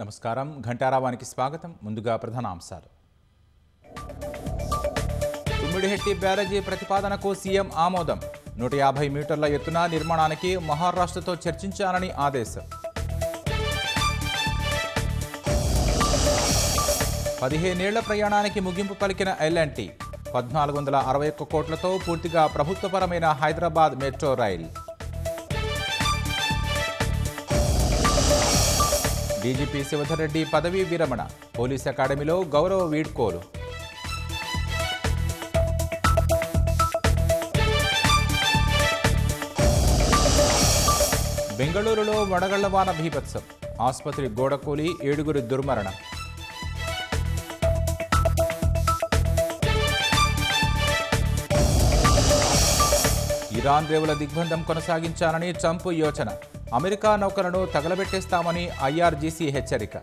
నమస్కారం. ఘంటారావానికి స్వాగతం. ముందుగా ప్రధానాంశాలు. తుమ్మిడిహెట్టి బ్యారేజీ ప్రతిపాదనకు సీఎం ఆమోదం. 150 మీటర్ల ఎత్తున నిర్మాణానికి మహారాష్ట్రతో చర్చించాలని ఆదేశం. 15 ఏళ్ల ప్రయాణానికి ముగింపు పలికిన ఎల్&టీ 1461 కోట్లతో పూర్తిగా ప్రభుత్వపరమైన Hyderabad metro rail. DGP Shivadhar Reddy పదవీ విరమణ. పోలీస్ అకాడమీలో గౌరవ వీడ్కోలు. బెంగళూరులో వడగళ్లవాన బీభత్సం. ఆసుపత్రి గోడకూలి 7 దుర్మరణం. ఇరాన్ రేవుల దిగ్బంధం కొనసాగించాలని ట్రంప్ యోచన. అమెరికా నౌకలను తగలబెట్టేస్తామని ఐఆర్జీసీ హెచ్చరిక.